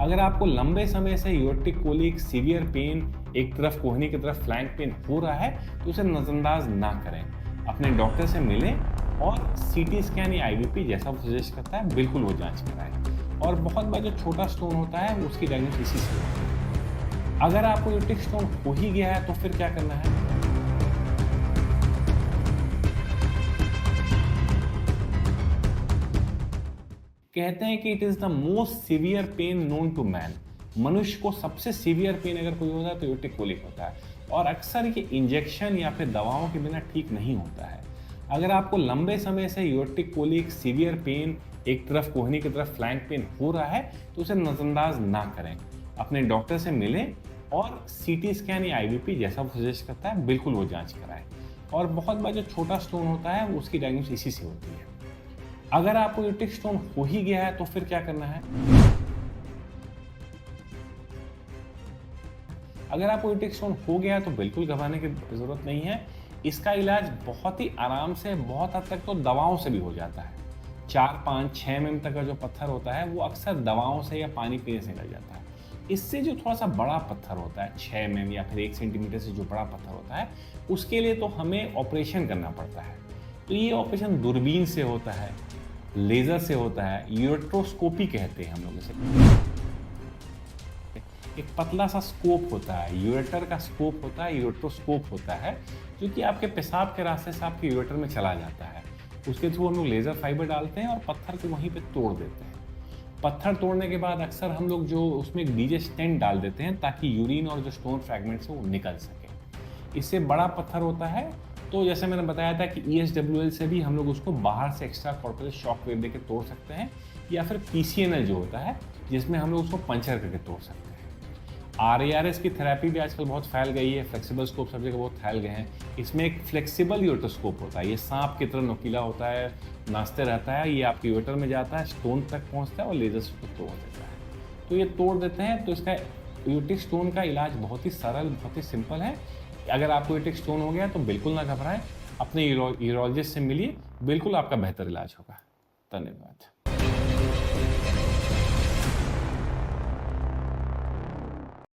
अगर आपको लंबे समय से यूरेटिक कोलिक, सीवियर पेन, एक तरफ कोहनी की तरफ फ्लैंक पेन हो रहा है तो उसे नज़रअंदाज ना करें। अपने डॉक्टर से मिलें और सीटी स्कैन या आईबीपी जैसा वो सजेस्ट करता है बिल्कुल वो जांच कराएं। और बहुत बार जो छोटा स्टोन होता है उसकी डायग्नोसिस इसी से होती है। अगर आपको यूरेटिक स्टोन हो ही गया है तो फिर क्या करना है? कहते हैं कि it is the most severe pain known to man. मनुष्य को सबसे सीवियर पेन अगर कोई होता है तो यूरेटिक कोलिक होता है, और अक्सर ये इंजेक्शन या फिर दवाओं के बिना ठीक नहीं होता है। अगर आपको लंबे समय से यूरेटिक कोलिक, सीवियर पेन, एक तरफ कोहनी की तरफ फ्लैंक पेन हो रहा है तो उसे नज़रअंदाज ना करें। अपने डॉक्टर से मिलें और सीटी स्कैन या आईबीपी जैसा वो सजेस्ट करता है बिल्कुल वो जांच कराएं। और बहुत बार जो छोटा स्टोन होता है उसकी डायग्नोसिस इसी से होती है। अगर आपको यूरेटिक स्टोन हो ही गया है तो फिर क्या करना है? अगर आपको यूरेटिक स्टोन हो गया है तो बिल्कुल घबराने की ज़रूरत नहीं है। इसका इलाज बहुत ही आराम से, बहुत हद तक तो दवाओं से भी हो जाता है। 4, 5, 6 एमएम तक का जो पत्थर होता है वो अक्सर दवाओं से या पानी पीने से निकल जाता है। इससे जो थोड़ा सा बड़ा पत्थर होता है, 6 एमएम या फिर 1 सेंटीमीटर से जो बड़ा पत्थर होता है, उसके लिए तो हमें ऑपरेशन करना पड़ता है। तो ये ऑपरेशन दूरबीन से होता है, लेज़र से होता है, यूरेट्रोस्कोपी कहते हैं हम लोग इसे। एक पतला सा स्कोप होता है, यूरेटर का स्कोप होता है, यूरेट्रोस्कोप होता है, जो कि आपके पेशाब के रास्ते से आपके यूरेटर में चला जाता है। उसके थ्रू हम लोग लेज़र फाइबर डालते हैं और पत्थर को वहीं पे तोड़ देते हैं। पत्थर तोड़ने के बाद अक्सर हम लोग जो उसमें एक डीजे स्टेंट डाल देते हैं ताकि यूरिन और जो स्टोन फ्रैगमेंट्स है वो निकल सके। इससे बड़ा पत्थर होता है तो जैसे मैंने बताया था कि ESWL से भी हम लोग उसको बाहर से एक्स्ट्रा कॉर्पोरल शॉक वेव देकर तोड़ सकते हैं, या फिर PCNL जो होता है जिसमें हम लोग उसको पंचर करके तोड़ सकते हैं। RARS की थेरेपी भी आजकल बहुत फैल गई है, फ्लेक्सिबल स्कोप सब जगह बहुत फैल गए हैं। इसमें एक फ्लेक्सिबल यूरेटोस्कोप होता है, ये सांप की तरह नुकीला होता है, नाचते रहता है, ये आपके यूरेटर में जाता है, स्टोन तक पहुंचता है और लेजर से उसको तोड़ देता है। तो ये तोड़ देते हैं तो इसका यूरेटिक स्टोन का इलाज बहुत ही सरल, बहुत ही सिंपल है। अगर आपको यूरेटिक स्टोन हो गया तो बिल्कुल ना घबराएं, अपने यूरोलॉजिस्ट से मिलिए, बिल्कुल आपका बेहतर इलाज होगा। धन्यवाद।